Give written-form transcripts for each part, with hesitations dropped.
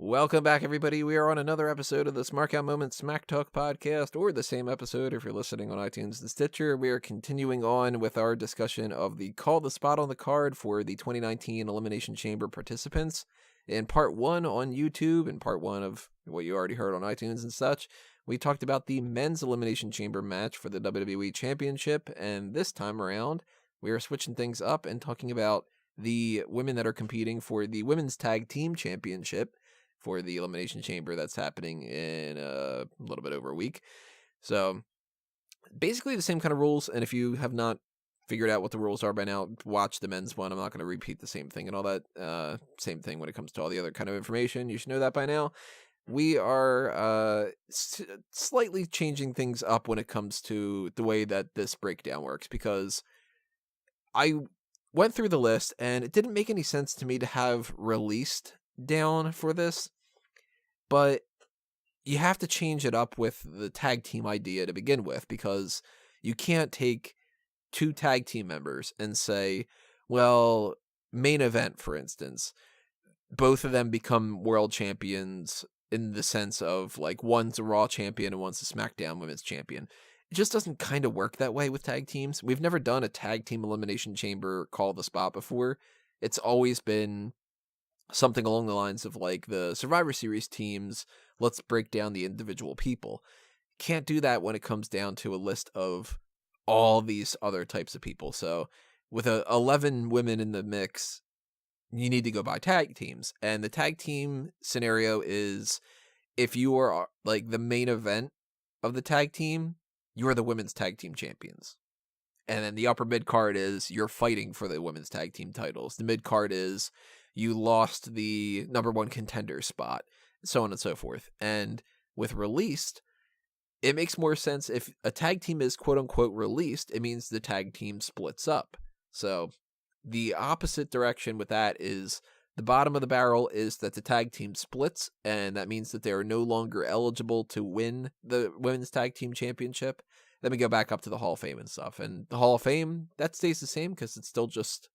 Welcome back, everybody. We are on another episode of the Smark Out Moment Smack Talk podcast, or the same episode if you're listening on iTunes and Stitcher. We are continuing on with our discussion of the Call the Spot on the card for the 2019 Elimination Chamber participants. In part one on YouTube and part one of what you already heard on iTunes and such, we talked about the men's Elimination Chamber match for the WWE Championship, and this time around, we are switching things up and talking about the women that are competing for the Women's Tag Team Championship for the Elimination Chamber that's happening in a little bit over a week. So basically the same kind of rules, and if you have not figured out what the rules are by now, watch the men's one. I'm not going to repeat the same thing and all that. Same thing when it comes to all the other kind of information. You should know that by now. We are slightly changing things up when it comes to the way that this breakdown works, because I went through the list and it didn't make any sense to me to have released down for this, but you have to change it up with the tag team idea to begin with, because you can't take two tag team members and say, well, main event, for instance, both of them become world champions in the sense of, like, one's a Raw champion and one's a SmackDown Women's champion. It just doesn't kind of work that way with tag teams. We've never done a tag team elimination chamber Call the Spot before. It's always been something along the lines of, like, the Survivor Series teams, let's break down the individual people. Can't do that when it comes down to a list of all these other types of people. So with 11 women in the mix, you need to go by tag teams. And the tag team scenario is, if you are, like, the main event of the tag team, you are the women's tag team champions. And then the upper mid card is you're fighting for the women's tag team titles. The mid card is you lost the number one contender spot, so on and so forth. And with released, it makes more sense if a tag team is quote unquote released, it means the tag team splits up. So the opposite direction with that is the bottom of the barrel is that the tag team splits, and that means that they are no longer eligible to win the women's tag team championship. Then we go back up to the Hall of Fame and stuff. And the Hall of Fame, that stays the same because it's still just,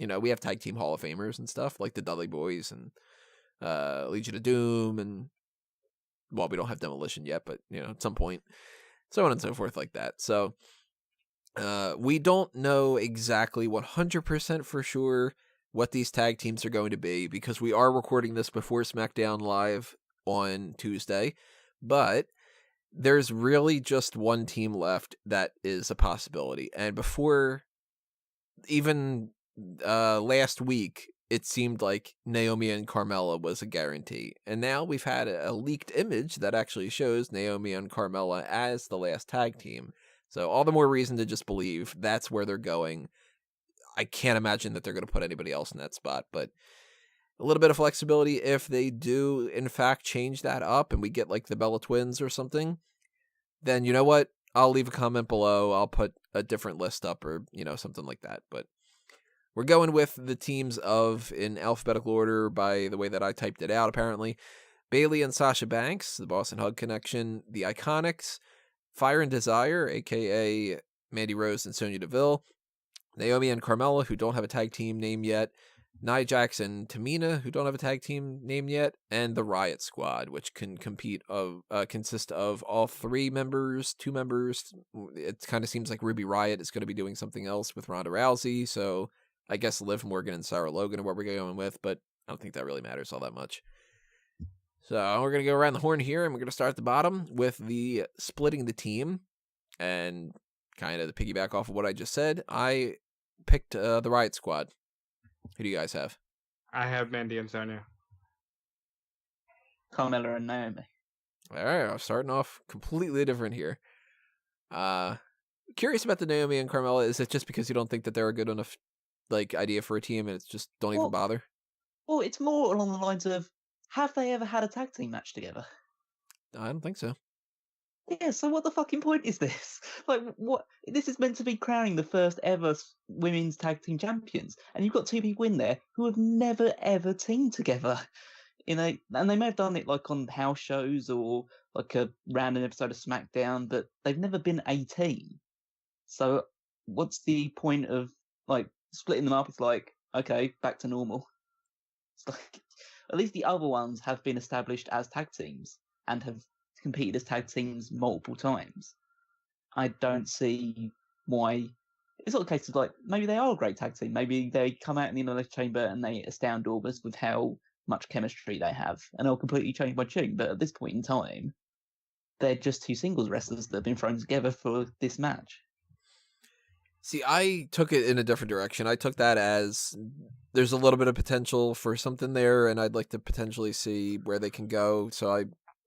we have tag team Hall of Famers and stuff like the Dudley Boys and Legion of Doom, and, well, we don't have Demolition yet, but, at some point, so on and so forth like that. So we don't know exactly 100% for sure what these tag teams are going to be, because we are recording this before SmackDown Live on Tuesday, but there's really just one team left that is a possibility. And before even last week, it seemed like Naomi and Carmella was a guarantee. And now we've had a leaked image that actually shows Naomi and Carmella as the last tag team. So all the more reason to just believe that's where they're going. I can't imagine that they're going to put anybody else in that spot, but a little bit of flexibility if they do, in fact, change that up and we get, like, the Bella Twins or something, then you know what? I'll leave a comment below. I'll put a different list up or, something like that. But we're going with the teams in alphabetical order by the way that I typed it out, apparently. Bayley and Sasha Banks, the Boston Hug Connection, the IIconics, Fire and Desire, a.k.a. Mandy Rose and Sonya Deville, Naomi and Carmella, who don't have a tag team name yet, Nia Jax and Tamina, who don't have a tag team name yet, and the Riott Squad, which can consist of all 3 members, 2 members. It kind of seems like Ruby Riott is going to be doing something else with Ronda Rousey, so I guess Liv Morgan and Sarah Logan are what we're going with, but I don't think that really matters all that much. So we're going to go around the horn here, and we're going to start at the bottom with the splitting the team. And kind of to piggyback off of what I just said, I picked the Riott Squad. Who do you guys have? I have Mandy and Sonya. Carmella and Naomi. All right, I'm starting off completely different here. Curious about the Naomi and Carmella. Is it just because you don't think that they're a good enough, like, idea for a team, and it's just don't even bother? Well, it's more along the lines of, have they ever had a tag team match together? I don't think so. Yeah, so what the fucking point is this? Like, what? This is meant to be crowning the first ever women's tag team champions, and you've got 2 people in there who have never ever teamed together. And they may have done it, like, on house shows or like a random episode of SmackDown, but they've never been a team. So what's the point of, like, splitting them up? It's like, okay, back to normal. It's like, At least the other ones have been established as tag teams and have competed as tag teams multiple times. I don't see why. It's not a case of like maybe they are a great tag team. Maybe they come out in the Elimination Chamber and they astound all of us with how much chemistry they have, and they'll completely change my tune. But at this point in time, they're just two singles wrestlers that have been thrown together for this match. See, I took it in a different direction. I took that as there's a little bit of potential for something there, and I'd like to potentially see where they can go. So I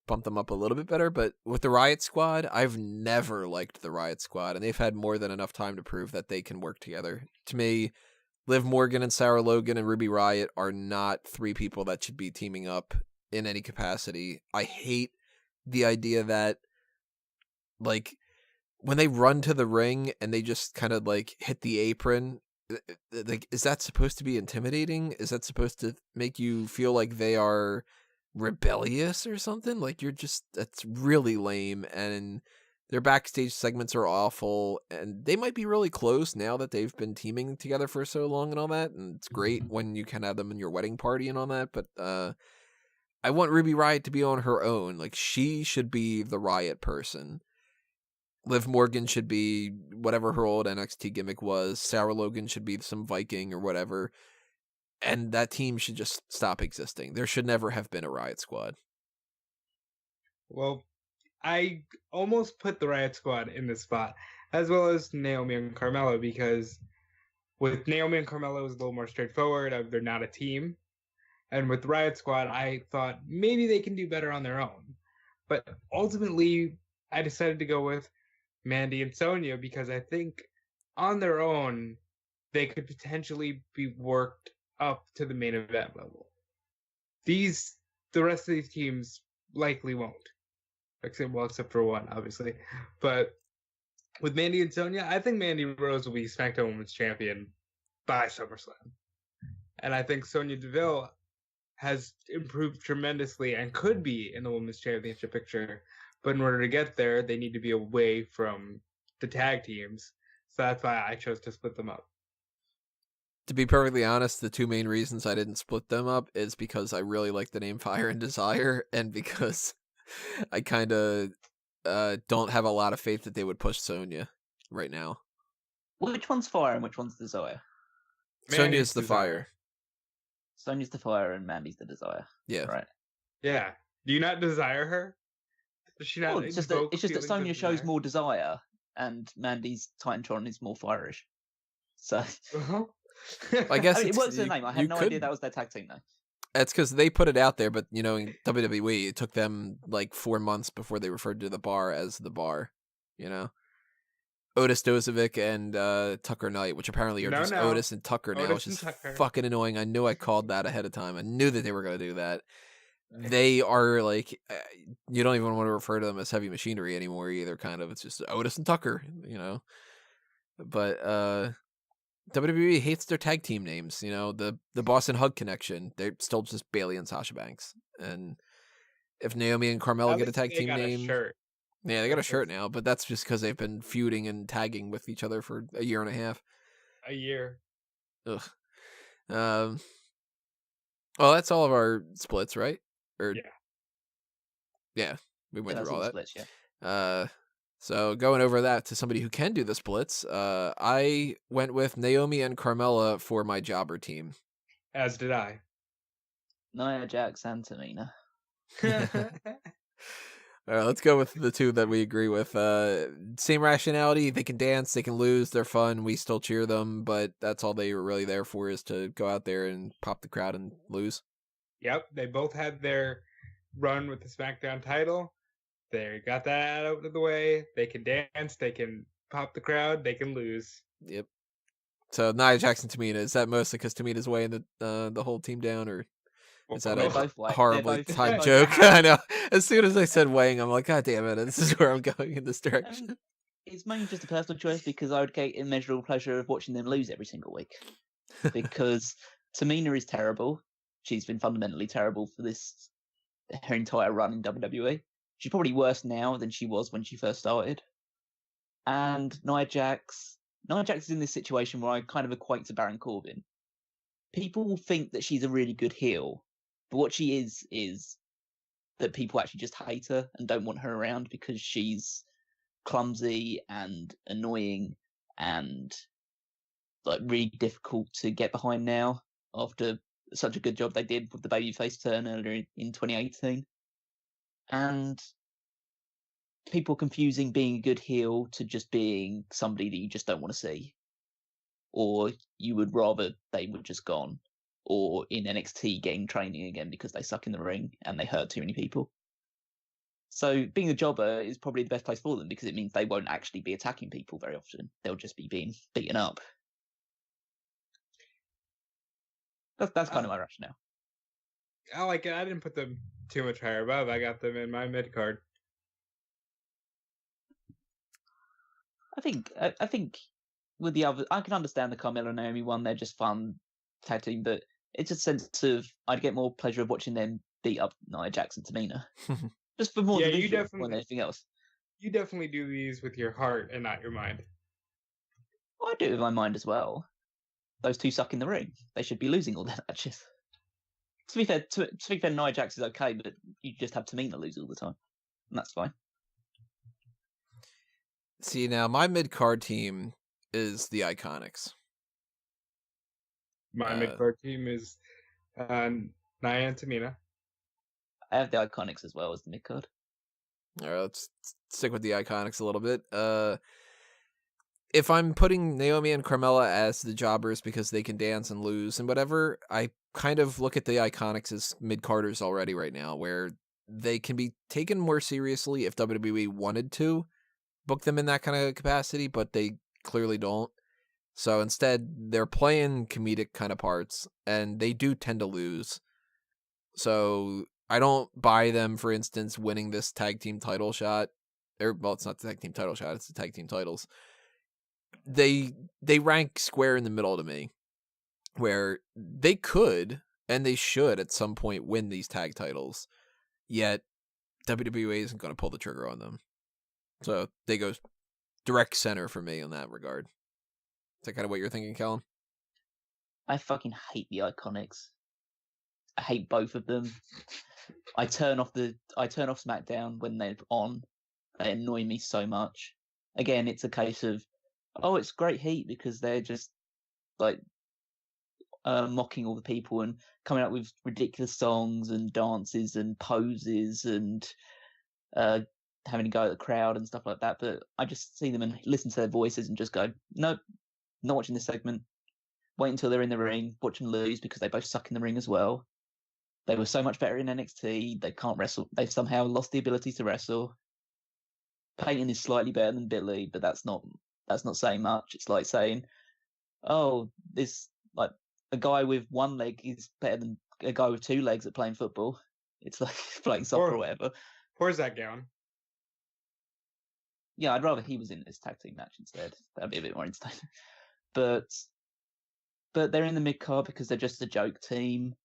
bumped them up a little bit better. But with the Riott Squad, I've never liked the Riott Squad, and they've had more than enough time to prove that they can work together. To me, Liv Morgan and Sarah Logan and Ruby Riott are not three people that should be teaming up in any capacity. I hate the idea that, like, when they run to the ring and they just kind of like hit the apron, like, is that supposed to be intimidating? Is that supposed to make you feel like they are rebellious or something? Like, that's really lame. And their backstage segments are awful, and they might be really close now that they've been teaming together for so long and all that. And it's great when you can have them in your wedding party and all that. But I want Ruby Riott to be on her own. Like, she should be the Riott person. Liv Morgan should be whatever her old NXT gimmick was. Sarah Logan should be some Viking or whatever. And that team should just stop existing. There should never have been a Riott Squad. Well, I almost put the Riott Squad in this spot, as well as Naomi and Carmella, because with Naomi and Carmella, it was a little more straightforward. They're not a team. And with Riott Squad, I thought maybe they can do better on their own. But ultimately, I decided to go with Mandy and Sonya because I think on their own, they could potentially be worked up to the main event level. The rest of these teams likely won't. Except for one, obviously. But with Mandy and Sonya, I think Mandy Rose will be SmackDown Women's Champion by SummerSlam. And I think Sonya Deville has improved tremendously and could be in the Women's Championship picture. But in order to get there, they need to be away from the tag teams. So that's why I chose to split them up. To be perfectly honest, the two main reasons I didn't split them up is because I really like the name Fire and Desire, and because I kind of don't have a lot of faith that they would push Sonya right now. Which one's Fire and which one's Desire? Sonya's the Fire. Sonya's the Fire and Mandy's the Desire. Yeah. Right. Yeah. Do you not desire her? Does she not? Well, it's just that Sonya shows more desire, and Mandy's Titantron is more fire-ish. So, I guess it works in the name. I had no idea that was their tag team, though. That's because they put it out there, but in WWE, it took them like 4 months before they referred to the bar as the bar. Otis Dozovic and Tucker Knight, which apparently are just Otis and Tucker now, which is fucking annoying. I knew I called that ahead of time. I knew that they were going to do that. They are like, you don't even want to refer to them as heavy machinery anymore either, kind of. It's just Otis and Tucker, But WWE hates their tag team names, the Boston Hug Connection. They're still just Bayley and Sasha Banks. And if Naomi and Carmella get a tag team name, yeah, they got a shirt now, but that's just because they've been feuding and tagging with each other for a year and a half. A year. Ugh. Well, that's all of our splits, right? Yeah, we went through all that. Splits, yeah. So going over that to somebody who can do the splits, I went with Naomi and Carmella for my jobber team. As did I. Nia Jax and Tamina. All right, let's go with the two that we agree with. Same rationality. They can dance, they can lose, they're fun. We still cheer them, but that's all they were really there for, is to go out there and pop the crowd and lose. Yep, they both had their run with the SmackDown title. They got that out of the way. They can dance, they can pop the crowd, they can lose. Yep. So Nia Jax and Tamina, is that mostly because Tamina's weighing the whole team down, or is that a horribly timed joke? I know. As soon as I said weighing, I'm like, God damn it, this is where I'm going in this direction. It's mainly just a personal choice because I would get immeasurable pleasure of watching them lose every single week. Because Tamina is terrible. She's been fundamentally terrible for her entire run in WWE. She's probably worse now than she was when she first started. And Nia Jax is in this situation where I kind of equate to Baron Corbin. People will think that she's a really good heel, But what she is that people actually just hate her and don't want her around because she's clumsy and annoying and like really difficult to get behind now after such a good job they did with the babyface turn earlier in 2018. And people confusing being a good heel to just being somebody that you just don't want to see. Or you would rather they were just gone. Or in NXT getting training again because they suck in the ring and they hurt too many people. So being a jobber is probably the best place for them because it means they won't actually be attacking people very often. They'll just be being beaten up. That's kind of my rationale. I like it. I didn't put them too much higher above. I got them in my mid card. I think with the other, I can understand the Carmella and Naomi one. They're just fun tag team, but it's a sense of I'd get more pleasure of watching them beat up Nia Jax and Tamina, just for more Yeah, the you visual definitely- than anything else. You definitely do these with your heart and not your mind. Well, I do it with my mind as well. Those two suck in the ring. They should be losing all their matches. To be fair, Nia Jax is okay, but you just have Tamina lose all the time, and that's fine. See, now my mid-card team is the IIconics. My mid card team is Nia and Tamina. I have the IIconics as well as the mid card. All right, let's stick with the IIconics a little bit. If I'm putting Naomi and Carmella as the jobbers because they can dance and lose and whatever, I kind of look at the IIconics as mid-carders already right now, where they can be taken more seriously if WWE wanted to book them in that kind of capacity, but they clearly don't. So instead, they're playing comedic kind of parts, and they do tend to lose. So I don't buy them, for instance, winning this tag team title shot. Well, it's not the tag team title shot, it's the tag team titles. They rank square in the middle to me, where they could and they should at some point win these tag titles, yet WWE isn't going to pull the trigger on them. So they go direct center for me in that regard. Is that kind of what you're thinking, Callum? I fucking hate the IIconics. I hate both of them. I turn off SmackDown when they're on. They annoy me so much. Again, it's a case of, oh, it's great heat because they're just like mocking all the people and coming up with ridiculous songs and dances and poses and having to go at the crowd and stuff like that. But I just see them and listen to their voices and just go, nope, not watching this segment. Wait until they're in the ring, watch them lose because they both suck in the ring as well. They were so much better in NXT. They can't wrestle. They've somehow lost the ability to wrestle. Peyton is slightly better than Bayley, but that's not saying much. It's like saying, oh, this like a guy with one leg is better than a guy with two legs at playing football. It's like playing soccer or whatever. Where's that gown? Yeah, I'd rather he was in this tag team match instead. That'd be a bit more entertaining. But they're in the mid card because they're just a joke team,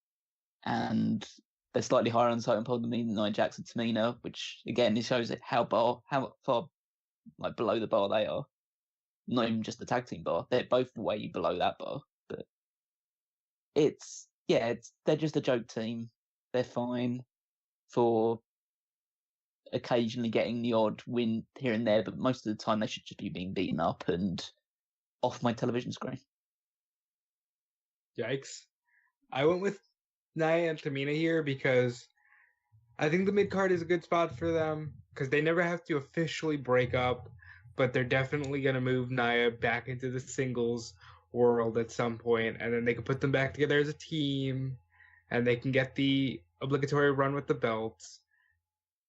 and they're slightly higher on the totem pole than me than Nia Jax and Tamina, which again it shows how far like below the bar they are. Not even just the tag team bar; they're both way below that bar. But they're just a joke team. They're fine for occasionally getting the odd win here and there, but most of the time they should just be being beaten up and off my television screen. Yikes. I went with Nia and Tamina here because I think the mid card is a good spot for them because they never have to officially break up, but they're definitely going to move Nia back into the singles world at some point, and then they can put them back together as a team, and they can get the obligatory run with the belts.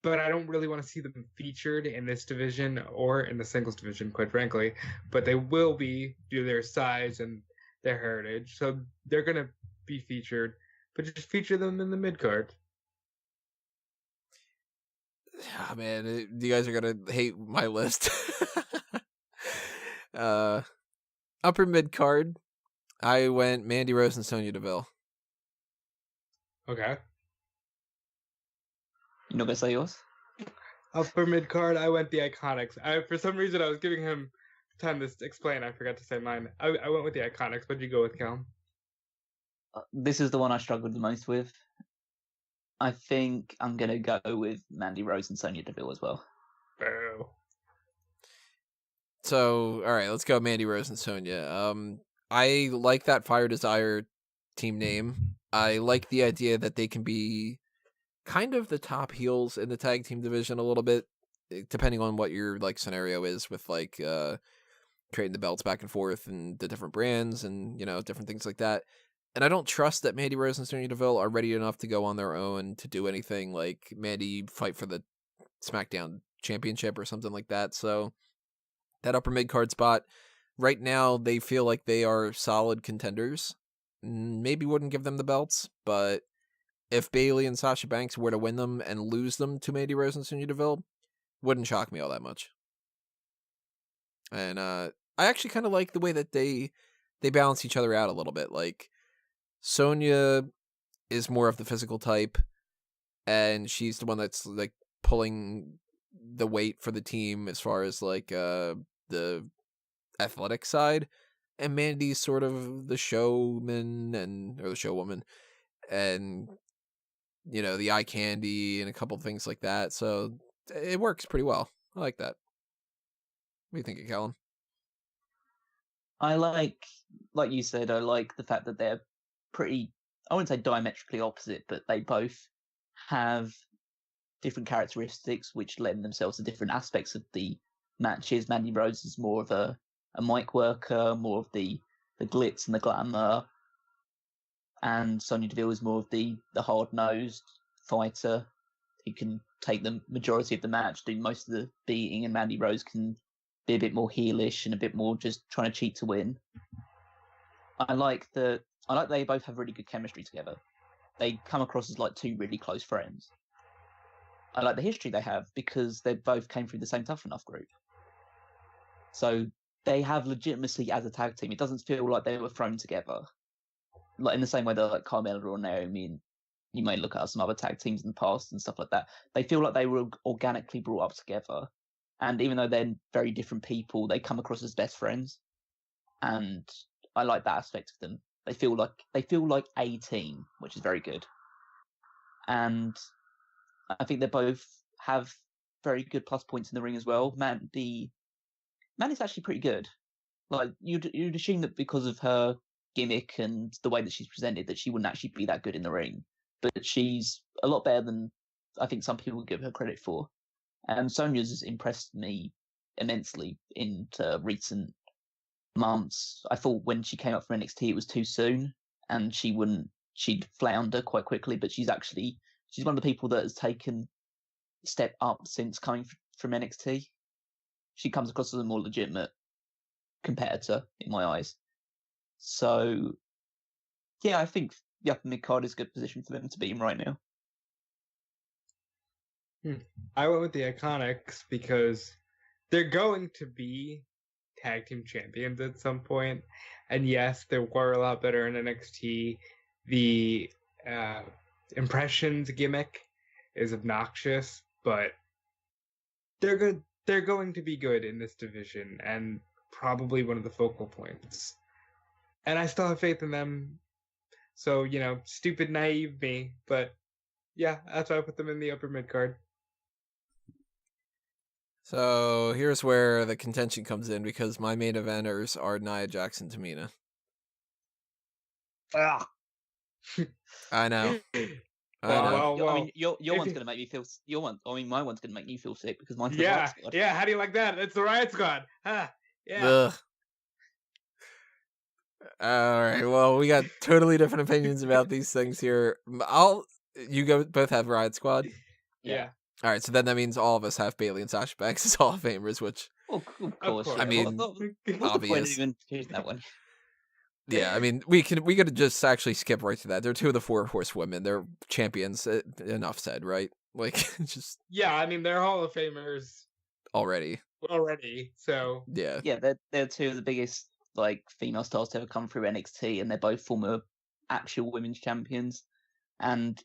But I don't really want to see them featured in this division or in the singles division, quite frankly. But they will be due to their size and their heritage, so they're going to be featured. But just feature them in the mid card. Oh, man, you guys are going to hate my list. Upper mid card, I went Mandy Rose and Sonya Deville. Okay. You not gonna say yours? Upper mid card, I went the IIconics. For some reason, I was giving him time to explain. I forgot to say mine. I went with the IIconics. What'd you go with, Callum? This is the one I struggled the most with. I think I'm going to go with Mandy Rose and Sonya Deville as well. Boo. So, all right, let's go Mandy Rose and Sonya. I like that Fire Desire team name. I like the idea that they can be kind of the top heels in the tag team division a little bit, depending on what your like scenario is with like trading the belts back and forth and the different brands and different things like that. And I don't trust that Mandy Rose and Sonya Deville are ready enough to go on their own to do anything like Mandy fight for the SmackDown Championship or something like that. So that upper mid card spot right now, they feel like they are solid contenders. Maybe wouldn't give them the belts, but if Bayley and Sasha Banks were to win them and lose them to Mandy Rose and Sonya Deville, wouldn't shock me all that much. And I actually kind of like the way that they balance each other out a little bit. Like Sonya is more of the physical type, and she's the one that's like pulling the weight for the team as far as like the athletic side, and Mandy's sort of the showman or the showwoman, and the eye candy and a couple things like that. So it works pretty well. I like that. What do you think of Callum? I like you said, I like the fact that they're pretty, I wouldn't say diametrically opposite, but they both have different characteristics which lend themselves to different aspects of the matches. Mandy Rose is more of a mic worker, more of the glitz and the glamour, and Sonya Deville is more of the hard-nosed fighter who can take the majority of the match, do most of the beating, and Mandy Rose can be a bit more heelish and a bit more just trying to cheat to win. I like they both have really good chemistry together. They come across as like two really close friends. I like the history they have because they both came through the same Tough Enough group. So they have legitimacy as a tag team. It doesn't feel like they were thrown together. Like in the same way that like Carmella or Naomi, and you may look at some other tag teams in the past and stuff like that. They feel like they were organically brought up together. And even though they're very different people, they come across as best friends. And I like that aspect of them. They feel like a team, which is very good. And I think they both have very good plus points in the ring as well. Mandy's actually pretty good. Like you'd assume that because of her gimmick and the way that she's presented, that she wouldn't actually be that good in the ring. But she's a lot better than I think some people give her credit for. Sonya's has impressed me immensely in recent months. I thought when she came up from NXT, it was too soon, and she'd flounder quite quickly. But she's one of the people that has taken a step up since coming from NXT. She comes across as a more legitimate competitor in my eyes. So, yeah, I think the upper mid-card is a good position for them to be in right now. I went with the IIconics because they're going to be tag team champions at some point. And yes, they were a lot better in NXT. The impressions gimmick is obnoxious, but they're good. They're going to be good in this division and probably one of the focal points. And I still have faith in them. So, stupid, naive me. But yeah, that's why I put them in the upper mid card. So here's where the contention comes in because my main eventers are Nia Jax and Tamina. Ah. I know. Well, I mean, your one's gonna make me feel. My one's gonna make you feel sick because mine's the Riott Squad. Yeah. How do you like that? It's the Riott Squad. Huh? Yeah. Ugh. All right. Well, we got totally different opinions about these things here. You both have Riott Squad. Yeah. All right. So then that means all of us have Bayley and Sasha Banks as Hall of Famers, which. Of course. I mean, what's obvious. The point of even choosing that one? Yeah, I mean, we could just actually skip right to that. They're two of the 4 horsewomen. They're champions. Enough said, right? Like, just. Yeah, I mean, they're Hall of Famers already. So yeah, they're two of the biggest like female stars to ever come through NXT, and they're both former actual women's champions. And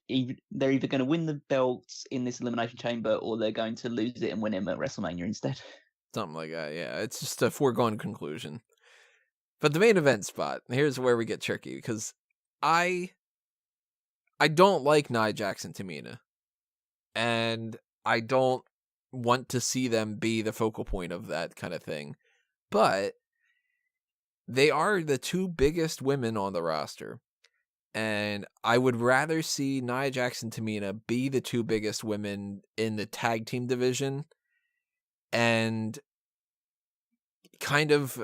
they're either going to win the belts in this Elimination Chamber, or they're going to lose it and win him at WrestleMania instead. Something like that. Yeah, it's just a foregone conclusion. But the main event spot, here's where we get tricky because I I don't like Nia Jax and Tamina, and I don't want to see them be the focal point of that kind of thing. But they are the two biggest women on the roster. And I would rather see Nia Jax and Tamina be the two biggest women in the tag team division and kind of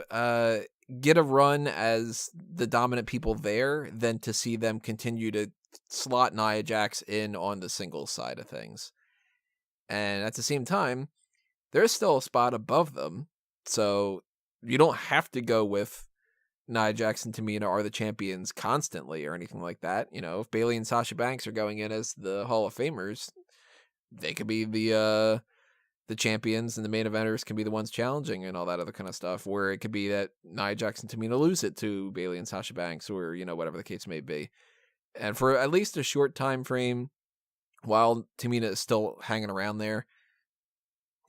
get a run as the dominant people there than to see them continue to slot Nia Jax in on the singles side of things. And at the same time, there's still a spot above them, so you don't have to go with Nia Jax and Tamina are the champions constantly or anything like that. You know, if Bayley and Sasha Banks are going in as the Hall of Famers, they could be the champions, and the main eventers can be the ones challenging and all that other kind of stuff. Where it could be that Nia Jax and Tamina lose it to Bayley and Sasha Banks, or whatever the case may be. And for at least a short time frame, while Tamina is still hanging around there,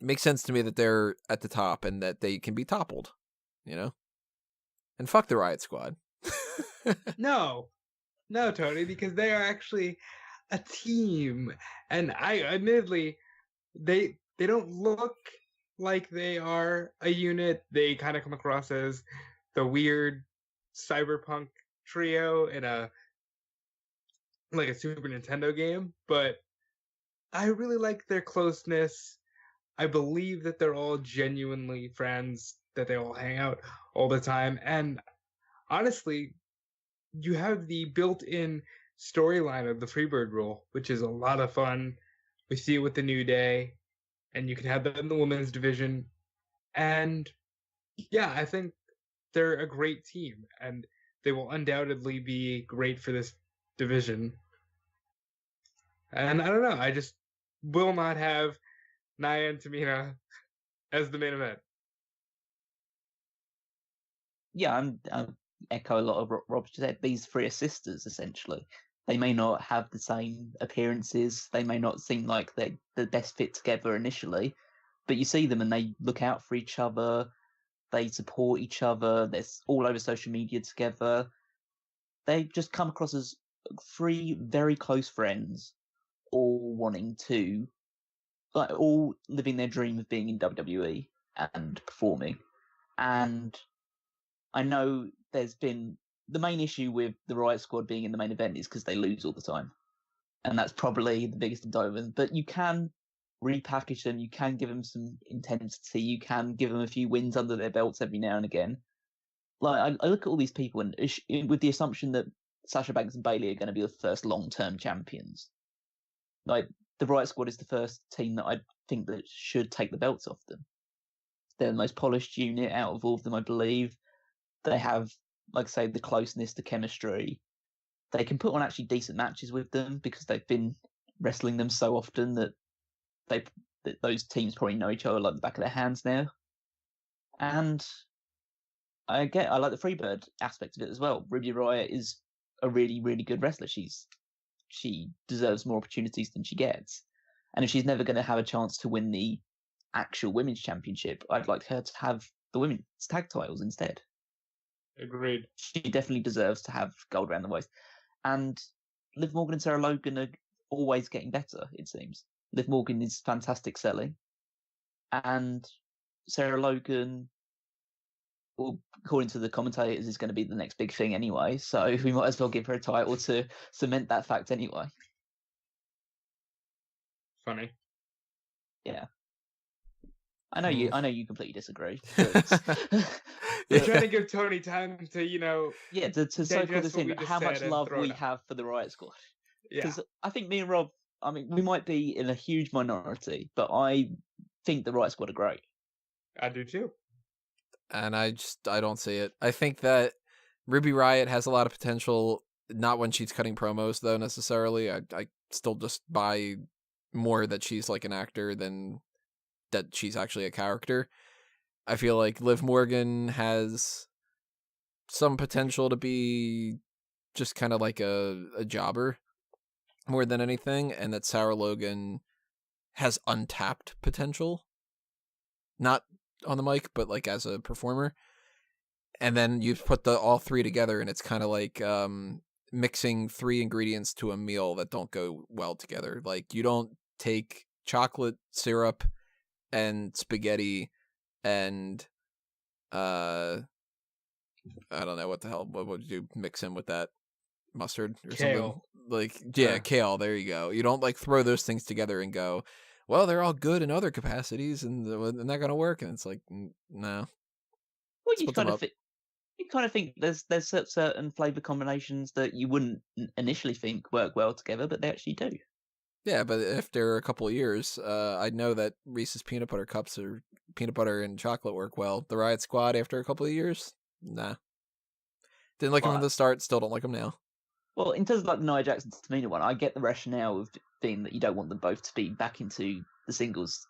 it makes sense to me that they're at the top and that they can be toppled. And fuck the Riott Squad. No, Tony, because they are actually a team, and I admittedly, they don't look like they are a unit. They kind of come across as the weird cyberpunk trio in a Super Nintendo game, but I really like their closeness. I believe that they're all genuinely friends, that they all hang out all the time. And honestly, you have the built-in storyline of the Freebird rule, which is a lot of fun. We see it with the New Day, and you can have that in the women's division. And yeah, I think they're a great team, and they will undoubtedly be great for this division. And I don't know, I just will not have Nia and Tamina as the main event. Yeah, I echo a lot of what Rob said. These three are sisters, essentially. They may not have the same appearances. They may not seem like they're the best fit together initially, but you see them and they look out for each other. They support each other. They're all over social media together. They just come across as three very close friends, all wanting to, all living their dream of being in WWE and performing. And I know there's been the main issue with the Riott Squad being in the main event is because they lose all the time. And that's probably the biggest indictment. But you can repackage them. You can give them some intensity. You can give them a few wins under their belts every now and again. I look at all these people and with the assumption that Sasha Banks and Bayley are going to be the first long-term champions. The Riott Squad is the first team that I think that should take the belts off them. They're the most polished unit out of all of them, I believe. They have, like I say, the closeness, the chemistry. They can put on actually decent matches with them because they've been wrestling them so often that those teams probably know each other like the back of their hands now. And I like the Freebird aspect of it as well. Ruby Riott is a really, really good wrestler. She deserves more opportunities than she gets. And if she's never going to have a chance to win the actual women's championship, I'd like her to have the women's tag titles instead. Agreed. She definitely deserves to have gold around the waist. And Liv Morgan and Sarah Logan are always getting better, it seems. Liv Morgan is fantastic selling. And Sarah Logan, well, according to the commentators, is going to be the next big thing anyway. So we might as well give her a title to cement that fact anyway. Funny. Yeah. I know you completely disagree. You're trying to give Tony time to, to so-called this in how much love we have for the Riott Squad. Because I think me and Rob, we might be in a huge minority, but I think the Riott Squad are great. I do too. And I don't see it. I think that Ruby Riott has a lot of potential, not when she's cutting promos, though, necessarily. I still just buy more that she's like an actor than that she's actually a character. I feel like Liv Morgan has some potential to be just kind of like a jobber more than anything, and that Sarah Logan has untapped potential. Not on the mic, but like as a performer. And then you put all three together and it's kind of like mixing 3 ingredients to a meal that don't go well together. Like, you don't take chocolate syrup and spaghetti and I don't know what the hell. What would you mix in with that? Mustard or Kale. something? Like, kale. There you go. You don't like throw those things together and go, well, they're all good in other capacities, and they're not gonna work. And it's like, no. Well, Split them up. you kind of think there's certain flavor combinations that you wouldn't initially think work well together, but they actually do. Yeah, but after a couple of years, I know that Reese's peanut butter cups or peanut butter and chocolate work well. The Riott Squad, after a couple of years, nah. Didn't like them from the start, still don't like them now. Well, in terms of like the Nia Jax and Tamina one, I get the rationale of being that you don't want them both to be back into the singles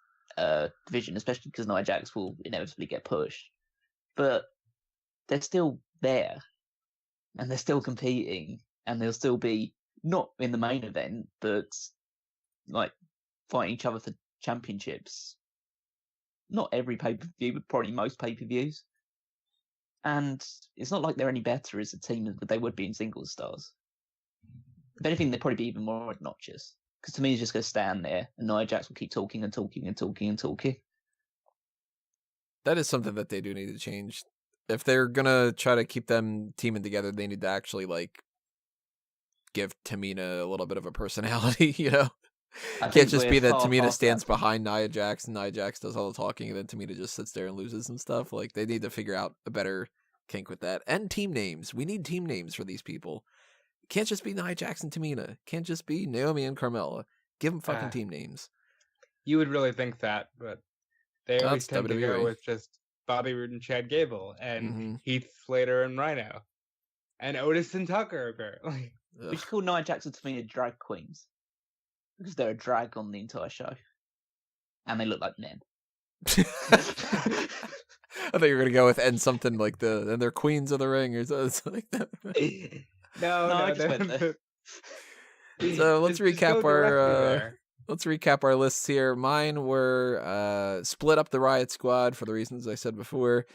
division, especially because Nia Jax will inevitably get pushed. But they're still there, and they're still competing, and they'll still be not in the main event, but like fighting each other for championships. Not every pay-per-view, but probably most pay-per-views. And it's not like they're any better as a team than they would be in singles stars. If anything, they'd probably be even more obnoxious. Because to me, he's just going to stand there, and Nia Jax will keep talking and talking and talking and talking. That is something that they do need to change. If they're gonna try to keep them teaming together, they need to actually like give Tamina a little bit of a personality. You know, it can't just be that Tamina stands behind Nia Jax and Nia Jax does all the talking, and then Tamina just sits there and loses and stuff. Like, they need to figure out a better kink with that. And team names. We need team names for these people. It can't just be Nia Jax and Tamina. It can't just be Naomi and Carmella. Give them fucking team names. You would really think that, but they always tend WWE. to go with just Bobby Roode and Chad Gable, and Heath Slater and Rhino, and Otis and Tucker, apparently. We should call Nia Jax and Tamina drag queens. Because they're a drag on the entire show. And they look like men. I thought you were gonna go with and something like and they're queens of the ring or something like that. No, I just went there. So let's recap our lists here. Mine were split up the Riott Squad for the reasons I said before.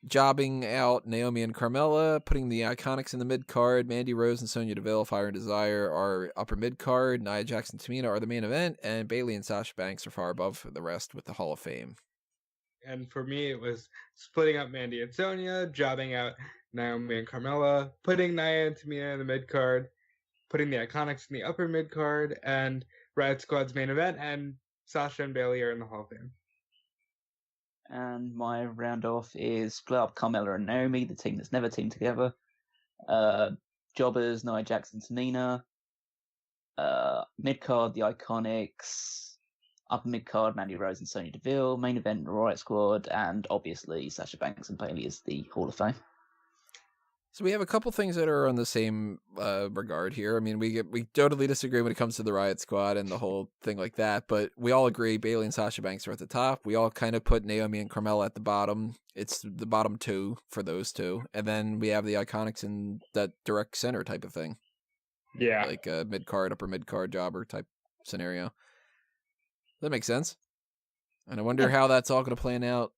Jobbing out Naomi and Carmella, putting the IIconics in the mid-card. Mandy Rose and Sonya Deville, Fire and Desire, are upper mid-card. Nia Jax and Tamina are the main event. And Bayley and Sasha Banks are far above the rest with the Hall of Fame. And for me, it was splitting up Mandy and Sonya, jobbing out Naomi and Carmella, putting Nia and Tamina in the mid-card, putting the IIconics in the upper mid-card, and Riott Squad's main event, and Sasha and Bayley are in the Hall of Fame. And my round off is split up Carmella and Naomi, the team that's never teamed together. Jobbers, Nia Jax and Tamina. Mid-card, the IIconics. Upper mid-card, Mandy Rose and Sonya Deville. Main event, Riott Squad. And obviously, Sasha Banks and Bayley is the Hall of Fame. So we have a couple things that are on the same regard here. I mean, we totally disagree when it comes to the Riott Squad and the whole thing like that, but we all agree Bayley and Sasha Banks are at the top. We all kind of put Naomi and Carmella at the bottom. It's the bottom two for those two. And then we have the IIconics in that direct center type of thing. Yeah. Like a mid-card, upper mid-card jobber type scenario. That makes sense. And I wonder how that's all going to plan out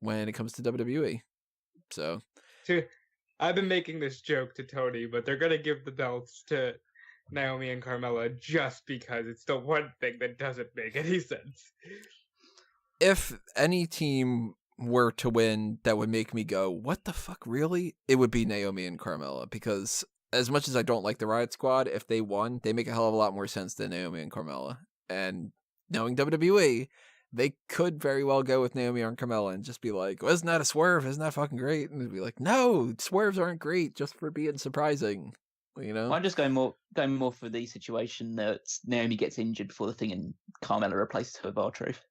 when it comes to WWE. So... I've been making this joke to Tony, but they're going to give the belts to Naomi and Carmella just because it's the one thing that doesn't make any sense. If any team were to win that would make me go, what the fuck, really? It would be Naomi and Carmella, because as much as I don't like the Riott Squad, if they won, they make a hell of a lot more sense than Naomi and Carmella. And knowing WWE, they could very well go with Naomi and Carmella and just be like, well, isn't that a swerve? Isn't that fucking great? And they'd be like, no, swerves aren't great just for being surprising. You know? I'm just going more for the situation that Naomi gets injured before the thing and Carmella replaces her with R-Truth.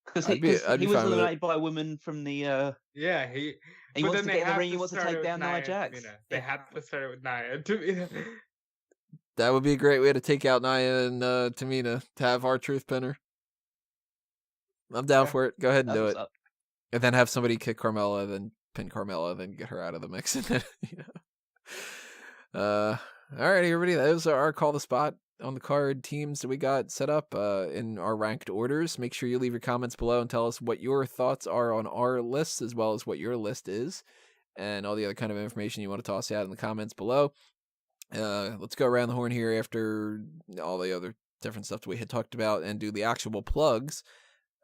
Because he was eliminated by a woman from the... Yeah, he wants to get in the ring, he wants to take down Nia Jax. They had to start it with Nia and Tamina. That would be a great way to take out Nia and Tamina, to have R-Truth pin her. I'm down for it. Go ahead and do it. And then have somebody kick Carmella, then pin Carmella, then get her out of the mix. You know? All right, everybody. Those are our Call the Spot on the card teams that we got set up in our ranked orders. Make sure you leave your comments below and tell us what your thoughts are on our list, as well as what your list is, and all the other kind of information you want to toss out in the comments below. Let's go around the horn here after all the other different stuff that we had talked about and do the actual plugs.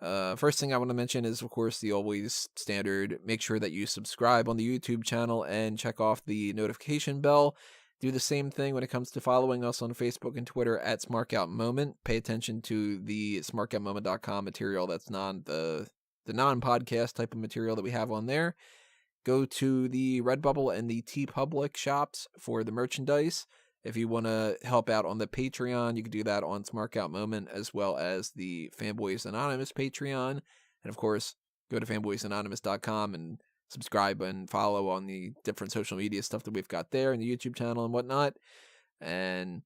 First thing I want to mention is, of course, the always standard. Make sure that you subscribe on the YouTube channel and check off the notification bell. Do the same thing when it comes to following us on Facebook and Twitter at SmarkOutMoment. Pay attention to the SmarkOutMoment.com material that's the non-podcast type of material that we have on there. Go to the Redbubble and the TeePublic shops for the merchandise. If you want to help out on the Patreon, you can do that on Smark Out Moment, as well as the Fanboys Anonymous Patreon. And of course, go to fanboysanonymous.com and subscribe and follow on the different social media stuff that we've got there, and the YouTube channel and whatnot. And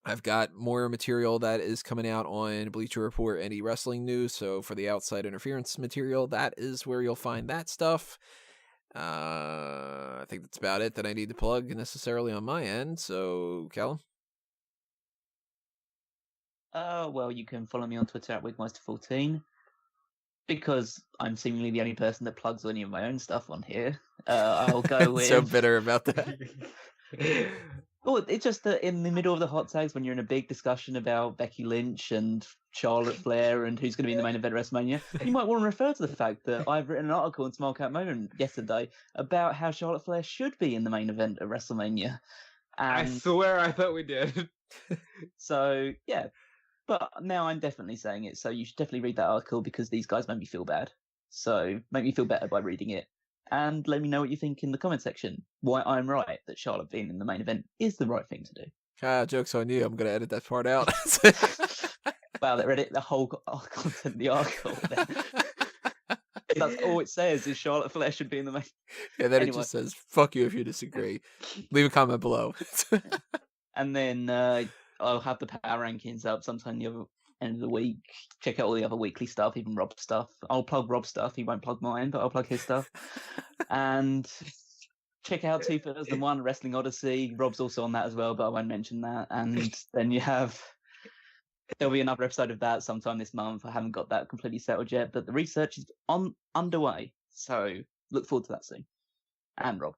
I've got more material that is coming out on Bleacher Report and eWrestling News. So for the outside interference material, that is where you'll find that stuff. I think that's about it that I need to plug necessarily on my end. So, Callum? Well, you can follow me on Twitter at Wigmeister14, because I'm seemingly the only person that plugs any of my own stuff on here. I'll go with... So bitter about that. Well, it's just that in the middle of the hot tags, when you're in a big discussion about Becky Lynch and Charlotte Flair and who's going to be in the main event of WrestleMania, you might want to refer to the fact that I've written an article in Small Cap Moment yesterday about how Charlotte Flair should be in the main event of WrestleMania. I And swear I thought we did. so, yeah. But now I'm definitely saying it, so you should definitely read that article, because these guys make me feel bad. So make me feel better by reading it. And let me know what you think in the comment section. Why I'm right that Charlotte being in the main event is the right thing to do. Joke's on you. I'm going to edit that part out. Wow, they read it, the whole content of the article. That's all it says, is Charlotte Flair should be in the main. And then it just says, fuck you if you disagree. Leave a comment below. And then I'll have the power rankings up sometime the other end of the week. Check out all the other weekly stuff, even Rob's stuff. I'll plug Rob's stuff. He won't plug mine, but I'll plug his stuff. And check out 2001 Wrestling Odyssey. Rob's also on that as well, but I won't mention that. And then there'll be another episode of that sometime this month. I haven't got that completely settled yet, but the research is underway. So look forward to that soon. And Rob.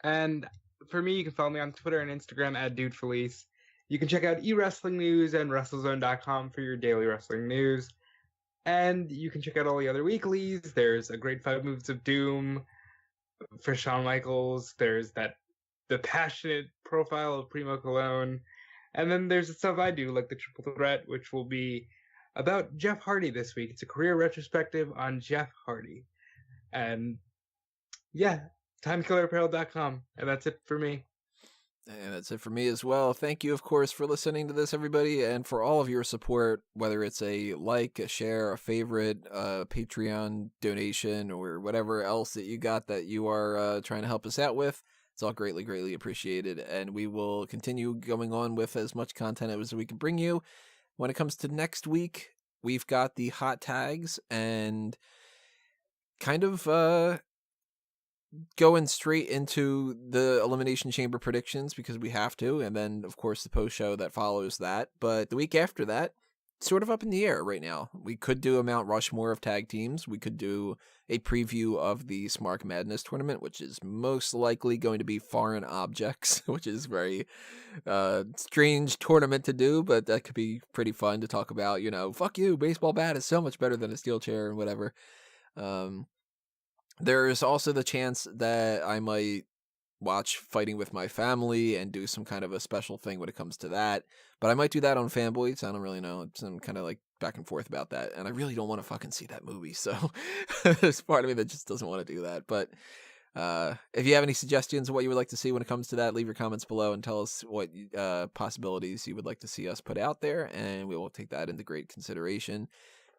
And for me, you can follow me on Twitter and Instagram at DudeFelice. You can check out eWrestling News and WrestleZone.com for your daily wrestling news. And you can check out all the other weeklies. There's a great 5 Moves of Doom for Shawn Michaels. There's the passionate profile of Primo Cologne. And then there's the stuff I do, like the Triple Threat, which will be about Jeff Hardy this week. It's a career retrospective on Jeff Hardy. And yeah, timekillerapparel.com. And that's it for me. And that's it for me as well. Thank you, of course, for listening to this, everybody, and for all of your support, whether it's a like, a share, a favorite, a Patreon donation, or whatever else that you got that you are trying to help us out with. It's all greatly, greatly appreciated, and we will continue going on with as much content as we can bring you. When it comes to next week, we've got the hot tags, and kind of going straight into the Elimination Chamber predictions, because we have to, and then, of course, the post-show that follows that. But the week after that, sort of up in the air right now. We could do a Mount Rushmore of tag teams. We could do a preview of the Smark Madness tournament, which is most likely going to be foreign objects, which is very strange tournament to do, but that could be pretty fun to talk about. You know, fuck you, baseball bat is so much better than a steel chair and whatever. There's also the chance that I might watch Fighting with My Family and do some kind of a special thing when it comes to that. But I might do that on Fanboys. I don't really know. I'm kind of like back and forth about that. And I really don't want to fucking see that movie. So there's part of me that just doesn't want to do that. But if you have any suggestions of what you would like to see when it comes to that, leave your comments below and tell us what possibilities you would like to see us put out there. And we will take that into great consideration.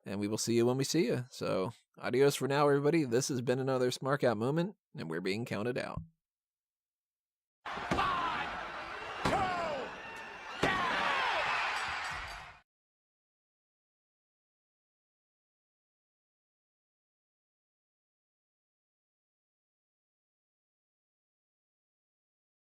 And we will see you when we see you. So adios for now, everybody. This has been another Smark Out moment, and we're being counted out.